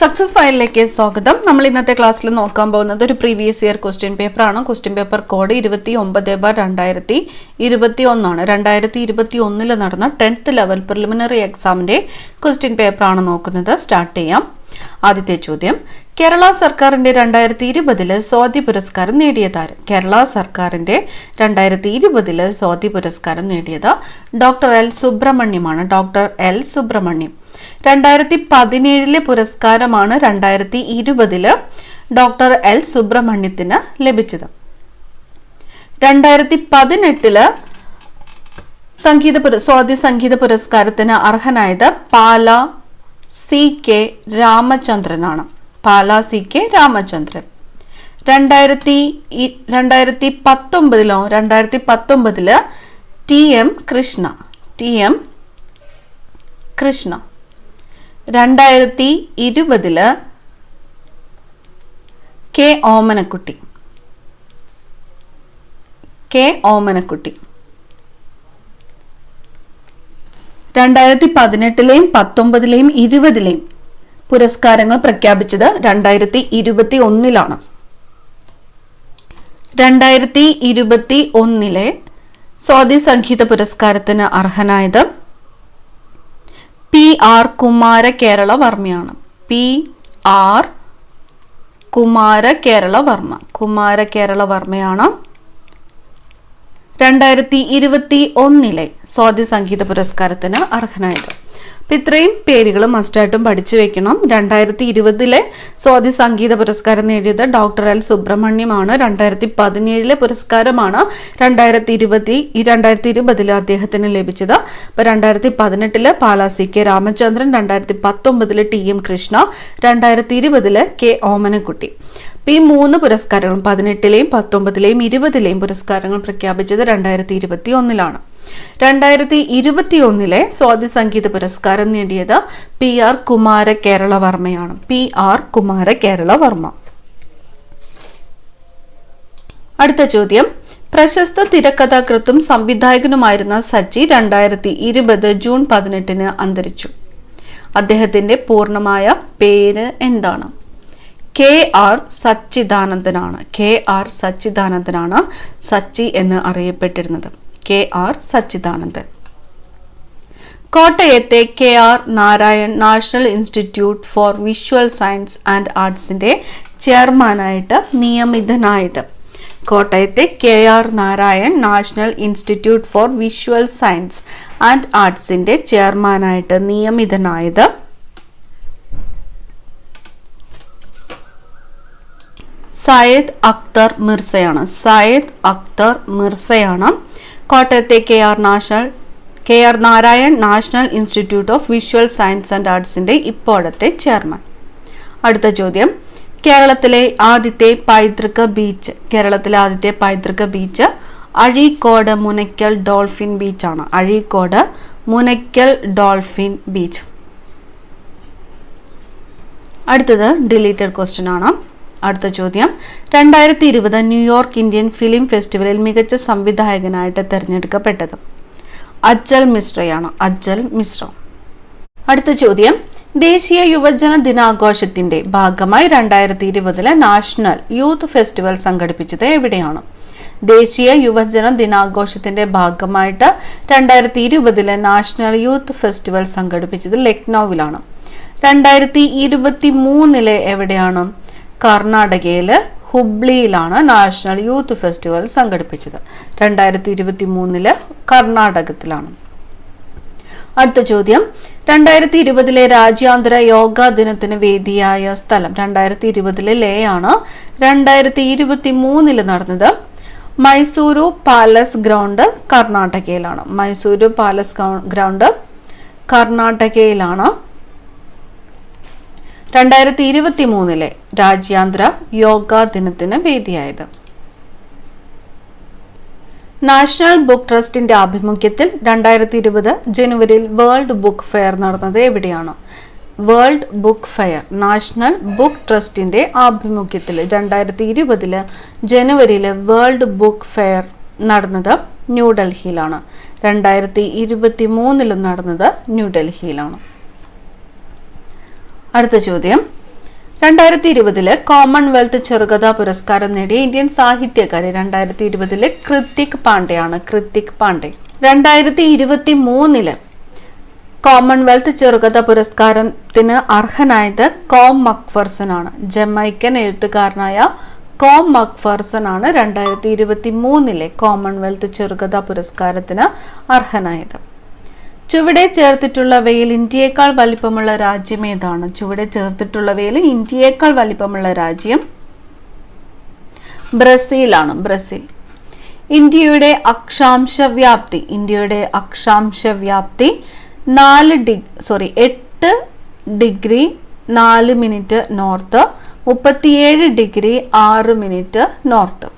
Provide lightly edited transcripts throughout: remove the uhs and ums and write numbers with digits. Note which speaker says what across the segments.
Speaker 1: Success ഫയലിലേക്ക് സ്വാഗതം. നമ്മൾ ഇന്നത്തെ ക്ലാസ്സിൽ നോക്കാൻ പോകുന്നത് ഒരു പ്രീവിയസ് ഇയർ ക്വസ്റ്റ്യൻ പേപ്പറാണ്. ക്വസ്റ്റ്യൻ പേപ്പർ കോഡ് 29/2021 2021 നടന്ന 10th ലെവൽ പ്രിലിമിനറി എക്സാമിന്റെ ക്വസ്റ്റ്യൻ പേപ്പറാണ് നോക്കുന്നത്. സ്റ്റാർട്ട് ചെയ്യാം. ആദ്യത്തെ ചോദ്യം, കേരള സർക്കാരിന്റെ 2020 സ്വാതി പുരസ്കാരം നേടിയതാര്? കേരള സർക്കാരിന്റെ 2020 സ്വാതി പുരസ്കാരം നേടിയത് ഡോക്ടർ എൽ സുബ്രഹ്മണ്യമാണ്. Doctor L Subramaniam. 2017 പുരസ്കാരമാണ് 2020 ഡോക്ടർ എൽ സുബ്രഹ്മണ്യത്തിന് ലഭിച്ചത്. 2018 സ്വാതി സംഗീത പുരസ്കാരത്തിന് അർഹനായത് പാല സി കെ രാമചന്ദ്രനാണ്. Pala C K Ramachandran. 2019 T M Krishna. 2020 K Omanakutty. 2018 19 20 പുരസ്കാരങ്ങൾ പ്രഖ്യാപിച്ചത് 2021 2021 സ്വാതി സംഗീത പുരസ്കാരത്തിന് അർഹനായത് പി ആർ കുമാര കേരള വർമ്മയാണ്. PR കുമാര കേരള വർമ്മയാണ് 2021 സ്വാതി സംഗീത പുരസ്കാരത്തിന് അർഹനായത്. അപ്പം ഇത്രയും പേരുകൾ മസ്റ്റായിട്ടും പഠിച്ചു വെക്കണം. 2020 സ്വാതി സംഗീത പുരസ്കാരം നേടിയത് ഡോക്ടർ എൽ സുബ്രഹ്മണ്യമാണ്. 2017 പുരസ്കാരമാണ് 2020 അദ്ദേഹത്തിന് ലഭിച്ചത്. അപ്പോൾ 2018 Pala C K Ramachandran, 2019 T M Krishna, 2020 K Omanakutty. ഈ 3 പുരസ്കാരങ്ങളും 18 19 20 പുരസ്കാരങ്ങൾ പ്രഖ്യാപിച്ചത് 2021 2021 സ്വാതി സംഗീത പുരസ്കാരം നേടിയത് PR കുമാര കേരള വർമ്മയാണ്. PR കുമാര കേരള വർമ്മ. അടുത്ത ചോദ്യം, പ്രശസ്ത തിരക്കഥാകൃത്തും സംവിധായകനുമായിരുന്ന സച്ചി 2020 ജൂൺ 18 അന്തരിച്ചു. അദ്ദേഹത്തിന്റെ പൂർണ്ണമായ പേര് എന്താണ്? KR സച്ചിദാനന്ദനാണ്. KR സച്ചിദാനന്ദനാണ് സച്ചി എന്ന് അറിയപ്പെട്ടിരുന്നത്. KR സച്ചിദാനന്ദൻ. കോട്ടയത്തെ KR Narayan national institute for visual science and ആർട്സിന്റെ ചെയർമാനായിട്ട് നിയമിതനായത്. കോട്ടയത്തെ KR Narayan national institute for visual science and ആർട്സിന്റെ ചെയർമാനായിട്ട് നിയമിതനായത് സയ്യിദ് അക്തർ മിർസയാണ്. കോട്ടയത്തെ KR Narayan national institute of visual science and ആർട്സിന്റെ ഇപ്പോഴത്തെ ചെയർമാൻ. അടുത്ത ചോദ്യം, കേരളത്തിലെ ആദ്യത്തെ പൈതൃക ബീച്ച് അഴീക്കോട് മുനയ്ക്കൽ ഡോൾഫിൻ ബീച്ചാണ്. Azhikode Munakkal dolphin beach. അടുത്തത് ഡിലീറ്റഡ് ക്വസ്റ്റ്യൻ ആണ്. അടുത്ത ചോദ്യം, 2020 ന്യൂയോർക്ക് ഇന്ത്യൻ ഫിലിം ഫെസ്റ്റിവലിൽ മികച്ച സംവിധായകനായിട്ട് തിരഞ്ഞെടുക്കപ്പെട്ടത് അജ്ജൽ മിശ്രയാണ്. അടുത്ത ചോദ്യം, ദേശീയ യുവജന ദിനാഘോഷത്തിന്റെ ഭാഗമായി 2020 നാഷണൽ യൂത്ത് ഫെസ്റ്റിവൽ സംഘടിപ്പിച്ചത് എവിടെയാണ്? ദേശീയ യുവജന ദിനാഘോഷത്തിന്റെ ഭാഗമായിട്ട് 2020 നാഷണൽ യൂത്ത് ഫെസ്റ്റിവൽ സംഘടിപ്പിച്ചത് ലക്നൌവിലാണ്. 2023 എവിടെയാണ്? കർണാടകയില് ഹുബ്ലിയിലാണ് നാഷണൽ യൂത്ത് ഫെസ്റ്റിവൽ സംഘടിപ്പിച്ചത്. 2023 കർണാടകത്തിലാണ്. അടുത്ത ചോദ്യം, 2020 രാജ്യാന്തര യോഗാ ദിനത്തിന് വേദിയായ സ്ഥലം 2020 ലേയാണ്. 2023 നടന്നത് മൈസൂരു പാലസ് ഗ്രൗണ്ട് കർണാടകയിലാണ്. മൈസൂരു പാലസ് ഗ്രൗണ്ട് കർണാടകയിലാണ് 2023 രാജ്യാന്തര യോഗാ ദിനത്തിന് വേദിയായത്. നാഷണൽ ബുക്ക് ട്രസ്റ്റിന്റെ ആഭിമുഖ്യത്തിൽ 2020 ജനുവരിയിൽ വേൾഡ് ബുക്ക് ഫെയർ നടന്നത് എവിടെയാണ്? World book fair national book ട്രസ്റ്റിന്റെ ആഭിമുഖ്യത്തിൽ 2020 ജനുവരിയിൽ വേൾഡ് ബുക്ക് ഫെയർ നടന്നത് ന്യൂഡൽഹിയിലാണ്. 2023 നടന്നത് ന്യൂഡൽഹിയിലാണ്. അടുത്ത ചോദ്യം, 2020 കോമൺവെൽത്ത് ചെറുകഥാ പുരസ്കാരം നേടിയ ഇന്ത്യൻ സാഹിത്യകാരി 2020 കൃത്തിക് പാണ്ഡെയാണ്. കൃത്തിക് പാണ്ഡെ. 2023 കോമൺവെൽത്ത് ചെറുകഥാ പുരസ്കാരത്തിന് അർഹനായത് കോം മക്ഫർസൺ ആണ്. ജമൈക്കൻ എഴുത്തുകാരനായ കോം മക്ഫർസൺ ആണ് 2023 കോമൺവെൽത്ത് ചെറുകഥാ പുരസ്കാരത്തിന് അർഹനായത്. ചുവടെ ചേർത്തിട്ടുള്ളവയിൽ ഇന്ത്യയേക്കാൾ വലിപ്പമുള്ള രാജ്യം ഏതാണ്? ചുവടെ ചേർത്തിട്ടുള്ളവയിൽ ഇന്ത്യയേക്കാൾ വലിപ്പമുള്ള രാജ്യം ബ്രസീലാണ്. ബ്രസീൽ. ഇന്ത്യയുടെ അക്ഷാംശ വ്യാപ്തി 8 degree 4 minute north, 37 degree 6 minute north.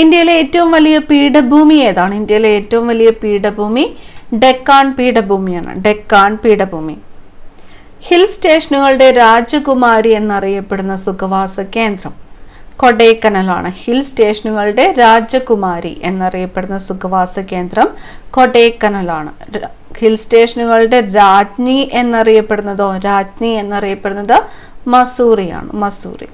Speaker 1: ഇന്ത്യയിലെ ഏറ്റവും വലിയ പീഠഭൂമി ഏതാണ്? ഇന്ത്യയിലെ ഏറ്റവും വലിയ പീഠഭൂമി ഡെക്കാൻ പീഠഭൂമിയാണ്. ഡെക്കാൻ പീഠഭൂമി. ഹിൽ സ്റ്റേഷനുകളുടെ രാജകുമാരി എന്നറിയപ്പെടുന്ന സുഖവാസ കേന്ദ്രം കൊടൈക്കനാലാണ്. ഹിൽ സ്റ്റേഷനുകളുടെ രാജകുമാരി എന്നറിയപ്പെടുന്ന സുഖവാസ കേന്ദ്രം കൊടൈക്കനാലാണ്. ഹിൽ സ്റ്റേഷനുകളുടെ രാജ്ഞി എന്നറിയപ്പെടുന്നത് മസൂറിയാണ്. മസൂറി.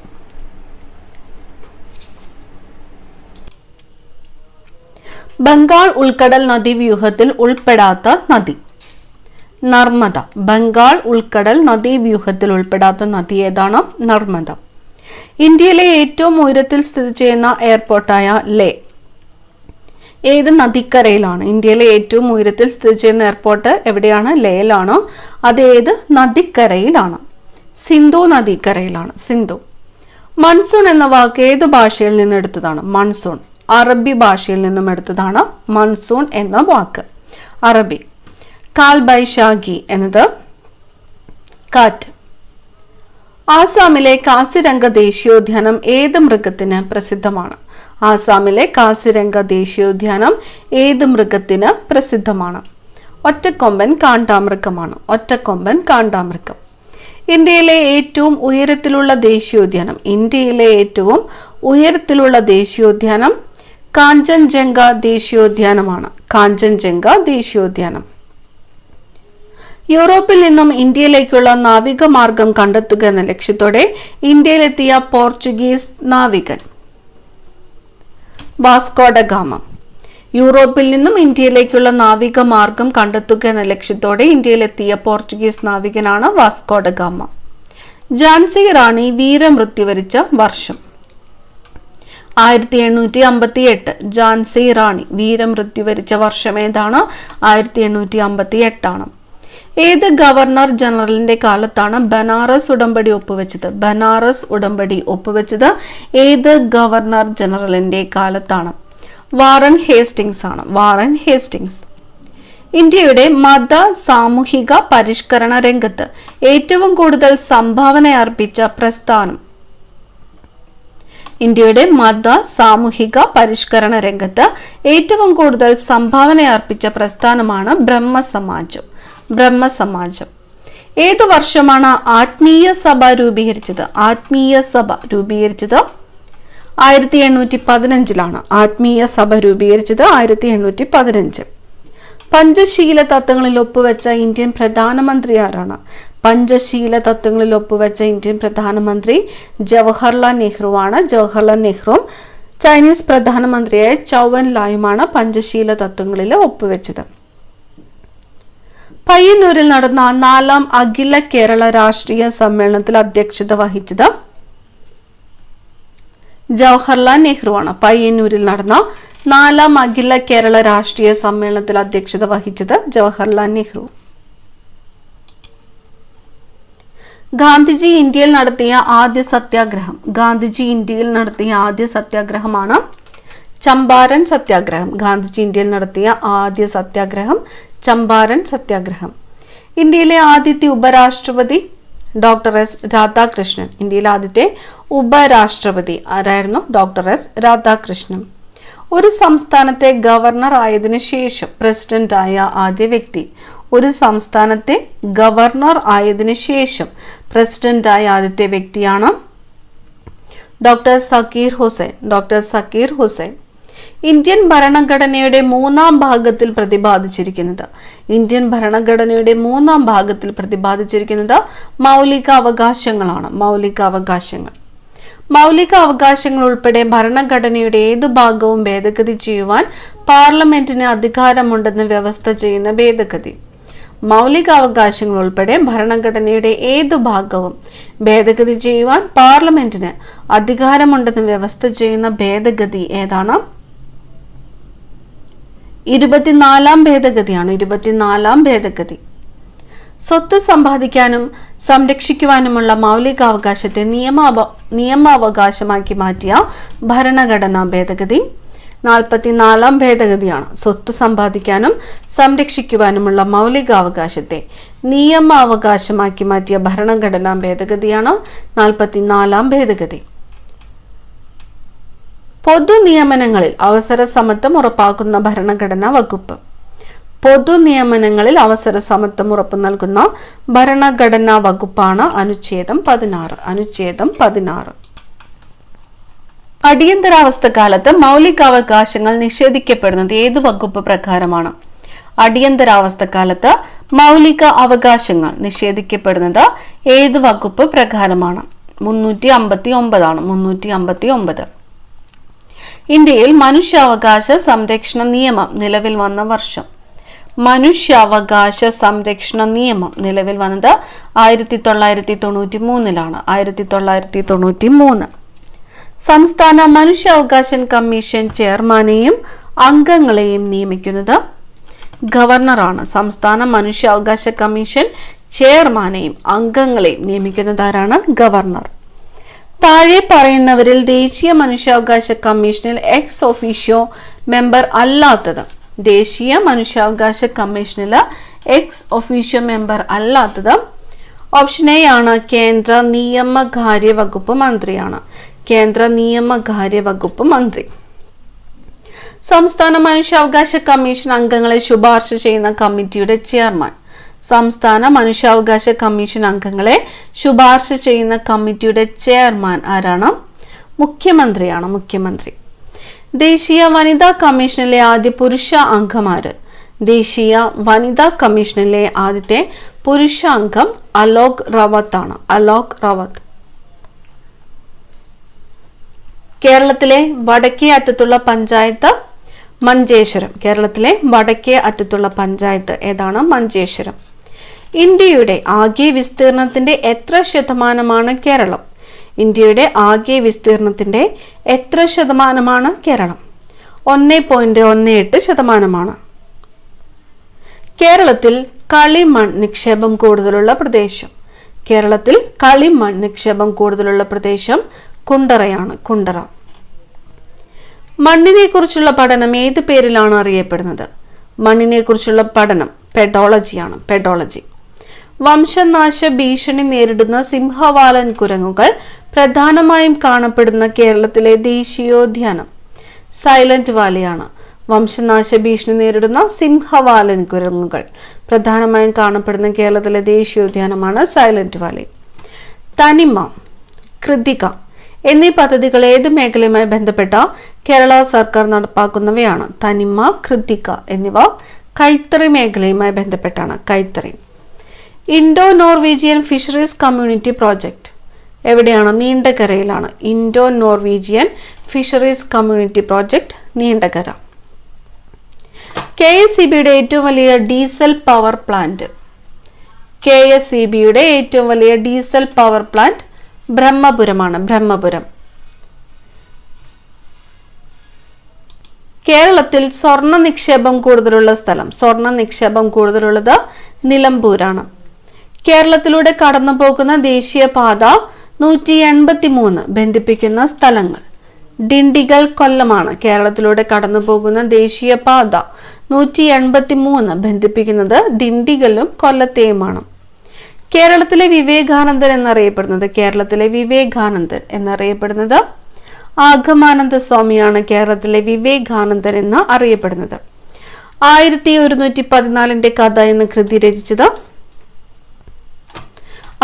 Speaker 1: ബംഗാൾ ഉൾക്കടൽ നദീവ്യൂഹത്തിൽ ഉൾപ്പെടാത്ത നദി നർമ്മദ. ബംഗാൾ ഉൾക്കടൽ നദീവ്യൂഹത്തിൽ ഉൾപ്പെടാത്ത നദി ഏതാണ്? നർമ്മദ. ഇന്ത്യയിലെ ഏറ്റവും ഉയരത്തിൽ സ്ഥിതി ചെയ്യുന്ന എയർപോർട്ടായ ലേ ഏത് നദിക്കരയിലാണ്? ഇന്ത്യയിലെ ഏറ്റവും ഉയരത്തിൽ സ്ഥിതി ചെയ്യുന്ന എയർപോർട്ട് എവിടെയാണ്? ലേയിലാണ്. അത് ഏത് നദിക്കരയിലാണ്? സിന്ധു നദിക്കരയിലാണ്. സിന്ധു. മൺസൂൺ എന്ന വാക്ക് ഏത് ഭാഷയിൽ നിന്ന് എടുത്തതാണ്? മൺസൂൺ അറബി ഭാഷയിൽ നിന്നും എടുത്തതാണ് മൺസൂൺ എന്ന വാക്ക്. അറബി. കാൽ ബൈശാഖി എന്നത് കാറ്റ്. ആസാമിലെ കാസിരംഗ ദേശീയോദ്യാനം ഏത് മൃഗത്തിന് പ്രസിദ്ധമാണ്? ആസാമിലെ കാസിരംഗ ദേശീയോദ്യാനം ഏത് മൃഗത്തിന് പ്രസിദ്ധമാണ്? ഒറ്റക്കൊമ്പൻ കാണ്ടാമൃഗമാണ്. ഒറ്റക്കൊമ്പൻ കാണ്ടാമൃഗം. ഇന്ത്യയിലെ ഏറ്റവും ഉയരത്തിലുള്ള ദേശീയോദ്യാനം കാഞ്ചൻജംഗ ദേശീയോദ്യാനമാണ്. കാഞ്ചൻജംഗ ദേശീയോദ്യാനം. യൂറോപ്പിൽ നിന്നും ഇന്ത്യയിലേക്കുള്ള നാവിക മാർഗം കണ്ടെത്തുക എന്ന ലക്ഷ്യത്തോടെ ഇന്ത്യയിലെത്തിയ പോർച്ചുഗീസ് നാവികൻ വാസ്കോ ഡ ഗാമ. യൂറോപ്പിൽ നിന്നും ഇന്ത്യയിലേക്കുള്ള നാവിക മാർഗം കണ്ടെത്തുക എന്ന ലക്ഷ്യത്തോടെ ഇന്ത്യയിലെത്തിയ പോർച്ചുഗീസ് നാവികനാണ് Vasco da Gama. Jhansi Rani വീരമൃത്യു വരിച്ച വർഷം 1858. ഝാൻസി റാണി വീരമൃത്യു വരിച്ച വർഷം ഏതാണ്? 1858 ആണ്. ഏത് ഗവർണർ ജനറലിന്റെ കാലത്താണ് ബനാറസ് ഉടമ്പടി ഒപ്പുവെച്ചത്? ബനാറസ് ഉടമ്പടി ഒപ്പുവെച്ചത് ഏത് ഗവർണർ ജനറലിന്റെ കാലത്താണ്? വാറൻ ഹേസ്റ്റിംഗ്സ് ആണ്. Warren Hastings. ഇന്ത്യയുടെ മത സാമൂഹിക പരിഷ്കരണ രംഗത്ത് ഏറ്റവും കൂടുതൽ സംഭാവന അർപ്പിച്ച പ്രസ്ഥാനം? ഇന്ത്യയുടെ മത സാമൂഹിക പരിഷ്കരണ രംഗത്ത് ഏറ്റവും കൂടുതൽ സംഭാവന അർപ്പിച്ച പ്രസ്ഥാനമാണ് ബ്രഹ്മസമാജം. ബ്രഹ്മസമാജം. ഏതു വർഷമാണ് ആത്മീയ സഭ രൂപീകരിച്ചത്? ആത്മീയ സഭ രൂപീകരിച്ചത് 1815. ആത്മീയ സഭ രൂപീകരിച്ചത് 1815. പഞ്ചശീല തത്വങ്ങളിൽ ഒപ്പുവെച്ച ഇന്ത്യൻ പ്രധാനമന്ത്രി ആരാണ്? പഞ്ചശീല തത്വങ്ങളിൽ ഒപ്പുവെച്ച ഇന്ത്യൻ പ്രധാനമന്ത്രി ജവഹർലാൽ നെഹ്റു ആണ്. ജവഹർലാൽ നെഹ്റുവും ചൈനീസ് പ്രധാനമന്ത്രിയായ ചൗ എൻ ലായുമാണ് പഞ്ചശീല തത്വങ്ങളിൽ ഒപ്പുവെച്ചത്. പയ്യന്നൂരിൽ നടന്ന 4ാം അഖില കേരള രാഷ്ട്രീയ സമ്മേളനത്തിൽ അധ്യക്ഷത വഹിച്ചത് ജവഹർലാൽ നെഹ്റു ആണ്. പയ്യന്നൂരിൽ നടന്ന 4ാം അഖില കേരള രാഷ്ട്രീയ സമ്മേളനത്തിൽ അധ്യക്ഷത വഹിച്ചത് ജവഹർലാൽ നെഹ്റു. ഗാന്ധിജി ഇന്ത്യയിൽ നടത്തിയ ആദ്യ സത്യാഗ്രഹം? ഗാന്ധിജി ഇന്ത്യയിൽ നടത്തിയ ആദ്യ സത്യാഗ്രഹമാണ് ചമ്പാരൻ സത്യാഗ്രഹം. ഗാന്ധിജി ഇന്ത്യയിൽ നടത്തിയ ആദ്യ സത്യാഗ്രഹം ചമ്പാരൻ സത്യാഗ്രഹം. ഇന്ത്യയിലെ ആദ്യത്തെ ഉപരാഷ്ട്രപതി ഡോക്ടർ എസ് രാധാകൃഷ്ണൻ. ഇന്ത്യയിലെ ആദ്യത്തെ ഉപരാഷ്ട്രപതി ആരായിരുന്നു? Doctor S Radhakrishnan. ഒരു സംസ്ഥാനത്തെ ഗവർണർ ആയതിനു ശേഷം പ്രസിഡന്റ് ആയ ആദ്യ വ്യക്തി? ഒരു സംസ്ഥാനത്തെ ഗവർണർ ആയതിനു ശേഷം പ്രസിഡന്റ് ആയ ആദ്യത്തെ വ്യക്തിയാണ് doctor Zakir Hussain. Doctor Zakir Hussain. Indian ഭരണഘടനയുടെ മൂന്നാം ഭാഗത്തിൽ പ്രതിപാദിച്ചിരിക്കുന്നത് മൗലിക അവകാശങ്ങളാണ്. മൗലിക അവകാശങ്ങൾ ഉൾപ്പെടെ ഭരണഘടനയുടെ ഏതു ഭാഗവും ഭേദഗതി ചെയ്യുവാൻ പാർലമെന്റിന് അധികാരമുണ്ടെന്ന് വ്യവസ്ഥ ചെയ്യുന്ന ഭേദഗതി. മൗലിക അവകാശങ്ങൾ ഉൾപ്പെടെ ഭരണഘടനയുടെ ഏതു ഭാഗവും ഭേദഗതി ചെയ്യുവാൻ പാർലമെന്റിന് അധികാരമുണ്ടെന്ന് വ്യവസ്ഥ ചെയ്യുന്ന ഭേദഗതി ഏതാണ്? 24-ാം ഭേദഗതിയാണ്. 24-ാം ഭേദഗതി. സ്വത്ത് സമ്പാദിക്കാനും സംരക്ഷിക്കുവാനുമുള്ള മൗലികാവകാശത്തെ നിയമാവകാശമാക്കി മാറ്റിയ ഭരണഘടനാ ഭേദഗതി 44-ാം ഭേദഗതിയാണ്. സ്വത്ത് സമ്പാദിക്കാനും സംരക്ഷിക്കുവാനുമുള്ള മൗലികാവകാശത്തെ നിയമാവകാശമാക്കി മാറ്റിയ ഭരണഘടനാ ഭേദഗതിയാണ് 44-ാം ഭേദഗതി. പൊതു നിയമനങ്ങളിൽ അവസര സമത്വം ഉറപ്പാക്കുന്ന ഭരണഘടനാ വകുപ്പ്. പൊതു നിയമനങ്ങളിൽ അവസര സമത്വം ഉറപ്പു നൽകുന്ന ഭരണഘടനാ വകുപ്പാണ് അനുച്ഛേദം 16. അടിയന്തരാവസ്ഥ കാലത്ത് മൗലികാവകാശങ്ങൾ നിഷേധിക്കപ്പെടുന്നത് ഏത് വകുപ്പ് പ്രകാരമാണ്? അടിയന്തരാവസ്ഥ കാലത്ത് മൗലിക അവകാശങ്ങൾ നിഷേധിക്കപ്പെടുന്നത് ഏത് വകുപ്പ് പ്രകാരമാണ്? 359. ഇന്ത്യയിൽ മനുഷ്യാവകാശ സംരക്ഷണ നിയമം നിലവിൽ വന്ന വർഷം. മനുഷ്യാവകാശ സംരക്ഷണ നിയമം നിലവിൽ വന്നത് 1993-ലാണ്. 1993. സംസ്ഥാന മനുഷ്യാവകാശ കമ്മീഷൻ ചെയർമാനെയും അംഗങ്ങളെയും നിയമിക്കുന്നത് ഗവർണറാണ്. സംസ്ഥാന മനുഷ്യാവകാശ കമ്മീഷൻ ചെയർമാനെയും അംഗങ്ങളെയും നിയമിക്കുന്നത് ആരാണ്? ഗവർണർ. താഴെ പറയുന്നവരിൽ ദേശീയ മനുഷ്യാവകാശ കമ്മീഷനിൽ എക്സ് ഒഫീഷ്യോ മെമ്പർ അല്ലാത്തത്. ദേശീയ മനുഷ്യാവകാശ കമ്മീഷനിൽ എക്സ് ഒഫീഷ്യോ മെമ്പർ അല്ലാത്തത് ഓപ്ഷൻ എ ആണ്. കേന്ദ്ര നിയമകാര്യ വകുപ്പ് മന്ത്രിയാണ്. കേന്ദ്ര നിയമകാര്യ വകുപ്പ് മന്ത്രി. സംസ്ഥാന മനുഷ്യാവകാശ കമ്മീഷൻ അംഗങ്ങളെ ശുപാർശ ചെയ്യുന്ന കമ്മിറ്റിയുടെ ചെയർമാൻ. സംസ്ഥാന മനുഷ്യാവകാശ കമ്മീഷൻ അംഗങ്ങളെ ശുപാർശ ചെയ്യുന്ന കമ്മിറ്റിയുടെ ചെയർമാൻ ആരാണ്? മുഖ്യമന്ത്രിയാണ്. മുഖ്യമന്ത്രി. ദേശീയ വനിതാ കമ്മീഷനിലെ ആദ്യ പുരുഷ അംഗമാര്? ദേശീയ വനിതാ കമ്മീഷനിലെ ആദ്യത്തെ പുരുഷ അംഗം അലോക് റാവത്ത് ആണ്. അലോക് റാവത്ത്. കേരളത്തിലെ വടക്കേ അറ്റത്തുള്ള പഞ്ചായത്ത് മഞ്ചേശ്വരം. കേരളത്തിലെ വടക്കേ അറ്റത്തുള്ള പഞ്ചായത്ത് ഏതാണ്? മഞ്ചേശ്വരം. ഇന്ത്യയുടെ ആകെ വിസ്തീർണത്തിന്റെ എത്ര ശതമാനമാണ് കേരളം? ഇന്ത്യയുടെ ആകെ വിസ്തീർണത്തിന്റെ എത്ര ശതമാനമാണ് കേരളം? 1.18%. കേരളത്തിൽ കളിമൺ നിക്ഷേപം കൂടുതലുള്ള പ്രദേശം. കേരളത്തിൽ കളിമൺ നിക്ഷേപം കൂടുതലുള്ള പ്രദേശം കുണ്ടറയാണ്. കുണ്ടറ. മണ്ണിനെ കുറിച്ചുള്ള പഠനം ഏത് പേരിലാണ് അറിയപ്പെടുന്നത്? മണ്ണിനെ കുറിച്ചുള്ള പഠനം പെഡോളജിയാണ്. പെഡോളജി. വംശനാശ ഭീഷണി നേരിടുന്ന സിംഹവാലൻ കുരങ്ങുകൾ പ്രധാനമായും കാണപ്പെടുന്ന കേരളത്തിലെ ദേശീയോദ്യാനം സൈലന്റ് വാലിയാണ്. വംശനാശ ഭീഷണി നേരിടുന്ന സിംഹവാലൻ കുരങ്ങുകൾ പ്രധാനമായും കാണപ്പെടുന്ന കേരളത്തിലെ ദേശീയോദ്യാനമാണ് സൈലന്റ് വാലി. തനിമ, കൃതിക എന്നീ പദ്ധതികൾ ഏത് മേഖലയുമായി ബന്ധപ്പെട്ട കേരള സർക്കാർ നടപ്പാക്കുന്നവയാണ്? തനിമ, കൃതിക എന്നിവ കൈത്തറി മേഖലയുമായി ബന്ധപ്പെട്ടാണ്. കൈത്തറി. Indo Norwegian fisheries community project എവിടെയാണ്? നീണ്ടകരയിലാണ്. Indo Norwegian fisheries community project Neendakara. KSEBയുടെ ഏറ്റവും വലിയ ഡീസൽ പവർ പ്ലാന്റ്. KSEBയുടെ ഏറ്റവും വലിയ ഡീസൽ പവർ പ്ലാന്റ് ബ്രഹ്മപുരമാണ്. ബ്രഹ്മപുരം. കേരളത്തിൽ സ്വർണ്ണ നിക്ഷേപം കൂടുതലുള്ള സ്ഥലം. സ്വർണ്ണ നിക്ഷേപം കൂടുതലുള്ളത് നിലമ്പൂരാണ്. കേരളത്തിലൂടെ കടന്നു പോകുന്ന ദേശീയപാത 183 ബന്ധിപ്പിക്കുന്ന സ്ഥലങ്ങൾ. ഡിണ്ടിഗൽ കൊല്ലമാണ്. കേരളത്തിലൂടെ കടന്നു പോകുന്ന ദേശീയപാത 183 ബന്ധിപ്പിക്കുന്നത് ഡിണ്ടിഗലും കൊല്ലത്തെയുമാണ്. കേരളത്തിലെ വിവേകാനന്ദൻ എന്നറിയപ്പെടുന്നത്. കേരളത്തിലെ വിവേകാനന്ദൻ എന്നറിയപ്പെടുന്നത് ആഗമാനന്ദ സ്വാമിയാണ്. കേരളത്തിലെ വിവേകാനന്ദൻ എന്ന് അറിയപ്പെടുന്നത്. 1114 കഥ എന്ന കൃതി രചിച്ചത്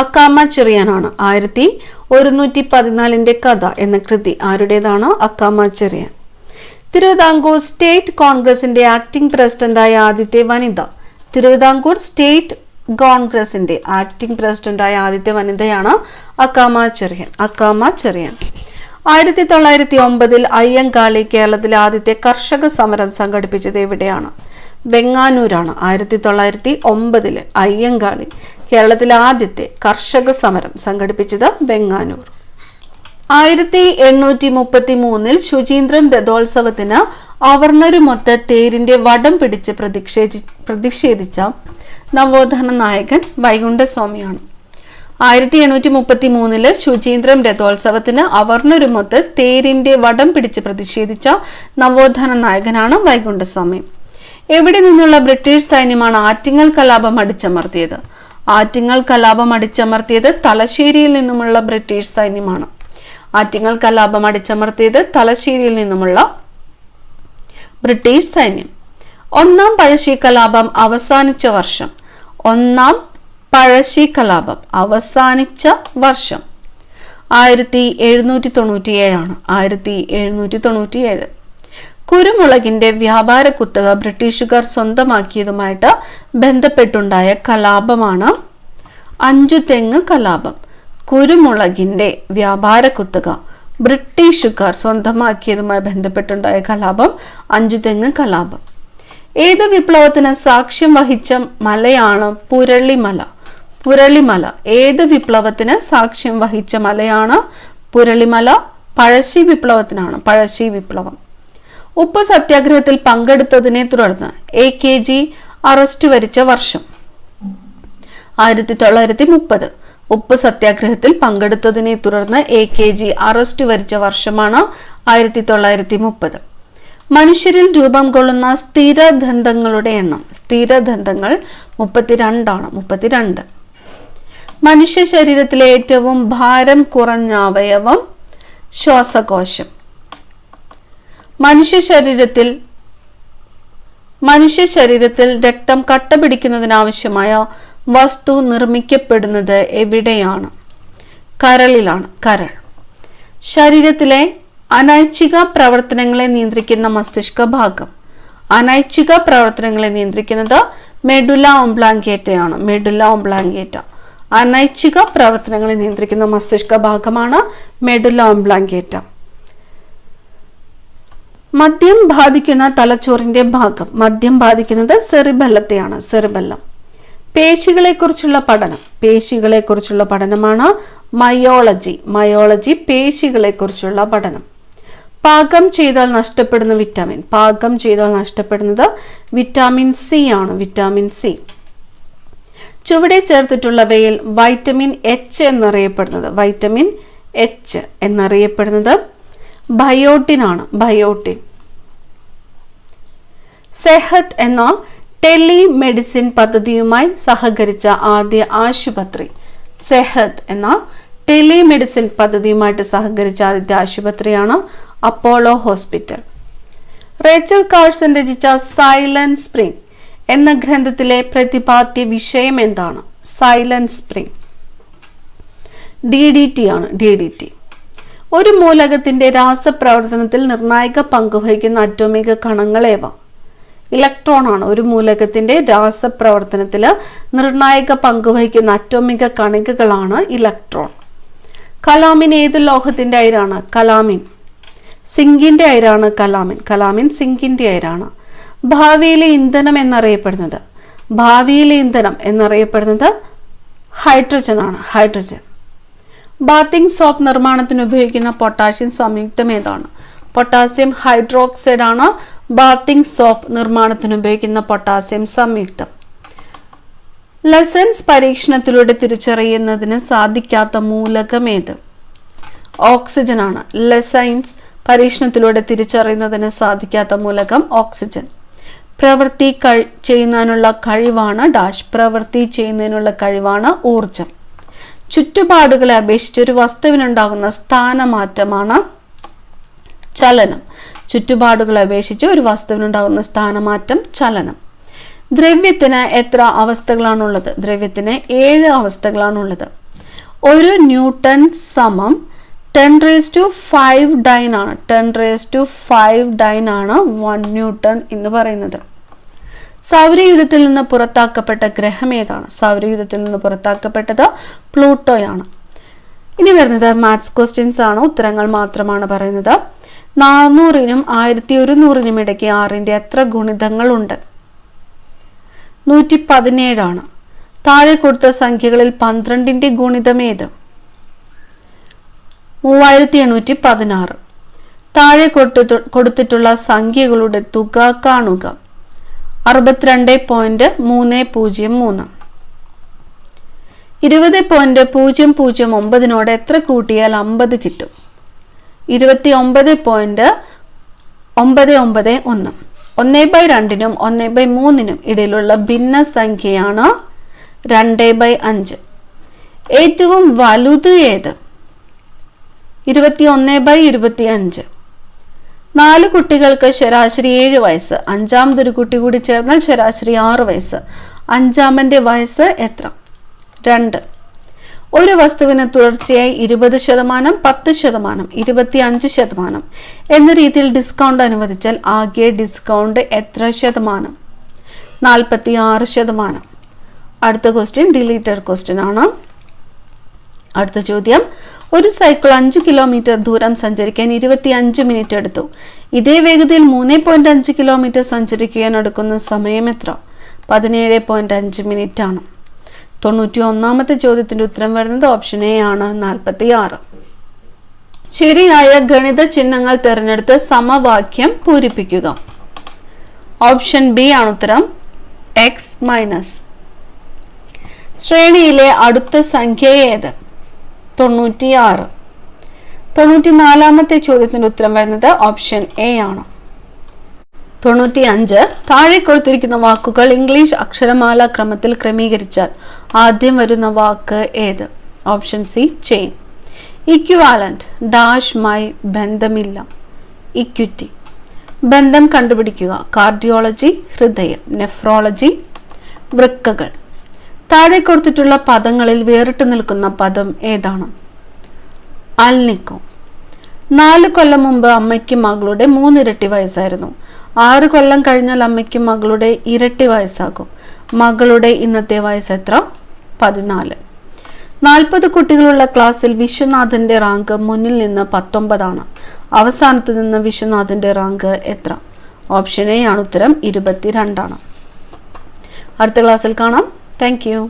Speaker 1: അക്കാമ ചെറിയാനാണ്. 1114 കഥ എന്ന കൃതി ആരുടേതാണ്? അക്കാമ ചെറിയാൻ. തിരുവിതാംകൂർ സ്റ്റേറ്റ് കോൺഗ്രസിന്റെ ആക്ടിംഗ് പ്രസിഡന്റായ ആദ്യത്തെ വനിത. തിരുവിതാംകൂർ സ്റ്റേറ്റ് കോൺഗ്രസിന്റെ ആക്ടിംഗ് പ്രസിഡന്റായ ആദ്യത്തെ വനിതയാണ് അക്കാമ ചെറിയാൻ. 1909 അയ്യങ്കാളി കേരളത്തിലെ ആദ്യത്തെ കർഷക സമരം സംഘടിപ്പിച്ചത് എവിടെയാണ്? വെങ്ങാനൂരാണ്. 1909 അയ്യങ്കാളി കേരളത്തിലെ ആദ്യത്തെ കർഷക സമരം സംഘടിപ്പിച്ചത് വെങ്ങാനൂർ. 1833 ശുചീന്ദ്രം രഥോത്സവത്തിന് അവർണരുമൊത്ത തേരിന്റെ വടം പിടിച്ച് പ്രതിഷേധിച്ച നവോത്ഥാന നായകൻ വൈകുണ്ഠസ്വാമിയാണ്. 1833 ശുചീന്ദ്രം രഥോത്സവത്തിന് അവർണരുമൊത്ത് തേരിന്റെ വടം പിടിച്ച് പ്രതിഷേധിച്ച നവോത്ഥാന നായകനാണ് വൈകുണ്ഠസ്വാമി. എവിടെ നിന്നുള്ള ബ്രിട്ടീഷ് സൈന്യമാണ് ആറ്റിങ്ങൽ കലാപം അടിച്ചമർത്തിയത്? ആറ്റിങ്ങൽ കലാപം അടിച്ചമർത്തിയത് തലശ്ശേരിയിൽ നിന്നുമുള്ള ബ്രിട്ടീഷ് സൈന്യമാണ്. ആറ്റിങ്ങൽ കലാപം അടിച്ചമർത്തിയത് തലശ്ശേരിയിൽ നിന്നുമുള്ള ബ്രിട്ടീഷ് സൈന്യം. ഒന്നാം പഴശ്ശി കലാപം അവസാനിച്ച വർഷം. ഒന്നാം പഴശ്ശി കലാപം അവസാനിച്ച വർഷം 1797 1797. കുരുമുളകിന്റെ വ്യാപാര കുത്തക ബ്രിട്ടീഷുകാർ സ്വന്തമാക്കിയതുമായിട്ട് ബന്ധപ്പെട്ടുണ്ടായ കലാപമാണ് അഞ്ചുതെങ്ങ് കലാപം. കുരുമുളകിന്റെ വ്യാപാര കുത്തക ബ്രിട്ടീഷുകാർ സ്വന്തമാക്കിയതുമായി ബന്ധപ്പെട്ടുണ്ടായ കലാപം അഞ്ചുതെങ്ങ് കലാപം. ഏത് വിപ്ലവത്തിന് സാക്ഷ്യം വഹിച്ച മലയാണ് പുരളിമല? പുരളിമല ഏത് വിപ്ലവത്തിന് സാക്ഷ്യം വഹിച്ച മലയാണ്? പുരളിമല പഴശ്ശി വിപ്ലവത്തിനാണ്. പഴശ്ശി വിപ്ലവം. ഉപ്പ് സത്യാഗ്രഹത്തിൽ പങ്കെടുത്തതിനെ തുടർന്ന് AKG അറസ്റ്റ് വരിച്ച വർഷം. 1930. ഉപ്പ് സത്യാഗ്രഹത്തിൽ പങ്കെടുത്തതിനെ തുടർന്ന് AKG അറസ്റ്റ് വരിച്ച വർഷമാണ് 1930. മനുഷ്യരിൽ രൂപം കൊള്ളുന്ന സ്ഥിരദന്തങ്ങളുടെ എണ്ണം. സ്ഥിരദന്തങ്ങൾ 32. മനുഷ്യ ശരീരത്തിലെ ഏറ്റവും ഭാരം കുറഞ്ഞ അവയവം ശ്വാസകോശം. മനുഷ്യ ശരീരത്തിൽ രക്തം കട്ട പിടിക്കുന്നതിനാവശ്യമായ വസ്തു നിർമ്മിക്കപ്പെടുന്നത് എവിടെയാണ്? കരളിലാണ്. കരൾ. ശരീരത്തിലെ അനൈച്ഛിക പ്രവർത്തനങ്ങളെ നിയന്ത്രിക്കുന്ന മസ്തിഷ്ക ഭാഗം. അനൈച്ഛിക പ്രവർത്തനങ്ങളെ നിയന്ത്രിക്കുന്നത് മെഡുല ഓംബ്ലാങ്കേറ്റയാണ്. മെഡുല ഓംബ്ലാങ്കേറ്റ. അനൈച്ഛിക പ്രവർത്തനങ്ങളെ നിയന്ത്രിക്കുന്ന മസ്തിഷ്ക ഭാഗമാണ് മെഡുല ഓംബ്ലാങ്കേറ്റ. മദ്യം ബാധിക്കുന്ന തലച്ചോറിന്റെ ഭാഗം. മദ്യം ബാധിക്കുന്നത് സെറിബെല്ലത്തെയാണ്. സെറിബെല്ലം. പേശികളെക്കുറിച്ചുള്ള പഠനം. പേശികളെക്കുറിച്ചുള്ള പഠനമാണ് മയോളജി. മയോളജി പേശികളെക്കുറിച്ചുള്ള പഠനം. പാകം ചെയ്താൽ നഷ്ടപ്പെടുന്ന വിറ്റാമിൻ. പാകം ചെയ്താൽ നഷ്ടപ്പെടുന്നത് വിറ്റാമിൻ സി ആണ്. Vitamin C. ചുവടെ ചേർത്തിട്ടുള്ളവയിൽ വൈറ്റമിൻ എച്ച് എന്നറിയപ്പെടുന്നത്. വൈറ്റമിൻ എച്ച് എന്നറിയപ്പെടുന്നത് ബയോട്ടിൻ ആണ്. ബയോട്ടിൻ. സെഹത്ത് എന്ന ടെലിമെഡിസിൻ പദ്ധതിയുമായി സഹകരിച്ച ആദ്യ ആശുപത്രി. സെഹത്ത് എന്ന ടെലിമെഡിസിൻ പദ്ധതിയുമായിട്ട് സഹകരിച്ച ആദ്യത്തെ ആശുപത്രിയാണ് അപ്പോളോ ഹോസ്പിറ്റൽ. റേച്ചൽ കാഴ്സൺ രചിച്ച സൈലന്റ് സ്പ്രിംഗ് എന്ന ഗ്രന്ഥത്തിലെ പ്രതിപാദ്യ വിഷയം എന്താണ്? Silent spring. DDT ആണ്. DDT. ഒരു മൂലകത്തിന്റെ രാസപ്രവർത്തനത്തിൽ നിർണായക പങ്കുവഹിക്കുന്ന അറ്റോമിക കണങ്ങൾ ഏവ? ഇലക്ട്രോൺ ആണ്. ഒരു മൂലകത്തിന്റെ രാസപ്രവർത്തനത്തിൽ നിർണായക പങ്കുവഹിക്കുന്ന അറ്റോമിക കണികകളാണ് ഇലക്ട്രോൺ. കലാമിൻ ഏത് ലോഹത്തിന്റെ അയിരാണ്? കലാമിൻ സിങ്കിന്റെ അയിരാണ്. കലാമിൻ. കലാമിൻ സിങ്കിന്റെ അയിരാണ്. ഭാവിയിലെ ഇന്ധനം എന്നറിയപ്പെടുന്നത്. ഭാവിയിലെ ഇന്ധനം എന്നറിയപ്പെടുന്നത് ഹൈഡ്രജൻ ആണ്. ഹൈഡ്രജൻ. ബാത്തിങ് സോപ്പ് നിർമ്മാണത്തിന് ഉപയോഗിക്കുന്ന പൊട്ടാസ്യം സംയുക്തം ഏതാണ്? പൊട്ടാസ്യം ഹൈഡ്രോക്സൈഡ് ആണ് ബാത്തിങ് സോപ്പ് നിർമ്മാണത്തിന് ഉപയോഗിക്കുന്ന പൊട്ടാസ്യം സംയുക്തം. ലെസൻസ് പരീക്ഷണത്തിലൂടെ തിരിച്ചറിയുന്നതിന് സാധിക്കാത്ത മൂലകം ഏത്? ഓക്സിജൻ ആണ്. ലെസൻസ് പരീക്ഷണത്തിലൂടെ തിരിച്ചറിയുന്നതിന് സാധിക്കാത്ത മൂലകം ഓക്സിജൻ. പ്രവൃത്തി ചെയ്യുന്നതിനുള്ള കഴിവാണ് ഡാഷ്. പ്രവൃത്തി ചെയ്യുന്നതിനുള്ള കഴിവാണ് ഊർജം. ചുറ്റുപാടുകളെ അപേക്ഷിച്ച് ഒരു വസ്തുവിനുണ്ടാകുന്ന സ്ഥാനമാറ്റമാണ് ചലനം. ചുറ്റുപാടുകളെ അപേക്ഷിച്ച് ഒരു വസ്തുവിനുണ്ടാകുന്ന സ്ഥാനമാറ്റം ചലനം. ദ്രവ്യത്തിന് എത്ര അവസ്ഥകളാണുള്ളത്? ദ്രവ്യത്തിന് 7 അവസ്ഥകളാണുള്ളത്. 1 ന്യൂട്ടൺ സമം 10⁵ ആണ്. 10⁵ ആണ് 1 ന്യൂട്ടൺ എന്ന് പറയുന്നത്. സൗരയൂഥത്തിൽ നിന്ന് പുറത്താക്കപ്പെട്ട ഗ്രഹം ഏതാണ്? സൗരയൂഥത്തിൽ നിന്ന് പുറത്താക്കപ്പെട്ടത് പ്ലൂട്ടോയാണ്. ഇനി വരുന്നത് മാത്സ് ക്വസ്റ്റ്യൻസ് ആണ്. ഉത്തരങ്ങൾ മാത്രമാണ് പറയുന്നത്. 400-നും 1100-നും ഇടയ്ക്ക് 6ന്റെ എത്ര ഗുണിതങ്ങളുണ്ട്? 117 ആണ്. താഴെ കൊടുത്ത സംഖ്യകളിൽ 12ന്റെ ഗുണിതം ഏത്? 3816. താഴെ കൊടുത്തിട്ടുള്ള സംഖ്യകളുടെ തുക കാണുക. 62.303. 20.009 എത്ര കൂട്ടിയാൽ 50 കിട്ടും? 29.991. 1/2-നും 1/3-നും ഇടയിലുള്ള ഭിന്നസംഖ്യയാണ് 2/5. ഏറ്റവും വലുത് ഏത്? 21/25. 4 കുട്ടികൾക്ക് ശരാശരി 7 വയസ്സ്. അഞ്ചാമതൊരു കുട്ടി കൂടി ചേർന്നാൽ ശരാശരി 6 വയസ്സ്. അഞ്ചാമന്റെ വയസ്സ് എത്ര? 2. ഒരു വസ്തുവിന് തുടർച്ചയായി 20%, 10%, 25% എന്ന രീതിയിൽ ഡിസ്കൗണ്ട് അനുവദിച്ചാൽ ആകെ ഡിസ്കൗണ്ട് എത്ര ശതമാനം? 46%. അടുത്ത ക്വസ്റ്റ്യൻ ഡിലീറ്റഡ് ക്വസ്റ്റ്യൻ ആണ്. അടുത്ത ചോദ്യം, ഒരു സൈക്കിൾ 5 കിലോമീറ്റർ ദൂരം സഞ്ചരിക്കാൻ 25 മിനിറ്റ് എടുത്തു. ഇതേ വേഗതയിൽ 3.5 കിലോമീറ്റർ സഞ്ചരിക്കാൻ എടുക്കുന്ന സമയം എത്ര? 17.5 മിനിറ്റ് ആണ്. 91ാമത്തെ ചോദ്യത്തിന്റെ ഉത്തരം വരുന്നത് ഓപ്ഷൻ എ ആണ്, 46. ശരിയായ ഗണിത ചിഹ്നങ്ങൾ തിരഞ്ഞെടുത്ത് സമവാക്യം പൂരിപ്പിക്കുക. ഓപ്ഷൻ ബി ആണ് ഉത്തരം, x മൈനസ്. ശ്രേണിയിലെ അടുത്ത സംഖ്യ ഏത്? 96. 94ാമത്തെ ചോദ്യത്തിന്റെ ഉത്തരം വരുന്നത് ഓപ്ഷൻ എ ആണ്. 95. താഴെ കൊടുത്തിരിക്കുന്ന വാക്കുകൾ ഇംഗ്ലീഷ് അക്ഷരമാല ക്രമത്തിൽ ക്രമീകരിച്ചാൽ ആദ്യം വരുന്ന വാക്ക് ഏത്? Option C chain. ഇക്വിവാലന്റ് ഡാഷ്മായി ബന്ധമില്ല. ഇക്വിറ്റി. ബന്ധം കണ്ടുപിടിക്കുക. കാർഡിയോളജി ഹൃദയം, നെഫ്രോളജി വൃക്കകൾ. താഴെ കൊടുത്തിട്ടുള്ള പദങ്ങളിൽ വേറിട്ട് നിൽക്കുന്ന പദം ഏതാണ്? അൽനിക്കോ. 4 കൊല്ലം മുമ്പ് അമ്മയ്ക്ക് മകളുടെ 3 ഇരട്ടി വയസ്സായിരുന്നു. 6 കൊല്ലം കഴിഞ്ഞാൽ അമ്മയ്ക്ക് മകളുടെ ഇരട്ടി വയസ്സാകും. മകളുടെ ഇന്നത്തെ വയസ്സ് എത്ര? 14. 40 കുട്ടികളുള്ള ക്ലാസ്സിൽ വിശ്വനാഥന്റെ റാങ്ക് മുന്നിൽ നിന്ന് 19 ആണ്. അവസാനത്ത് നിന്ന് വിശ്വനാഥന്റെ റാങ്ക് എത്ര? ഓപ്ഷൻ എ ആണ് ഉത്തരം, 22 ആണ്. അടുത്ത ക്ലാസ്സിൽ കാണാം. Thank you.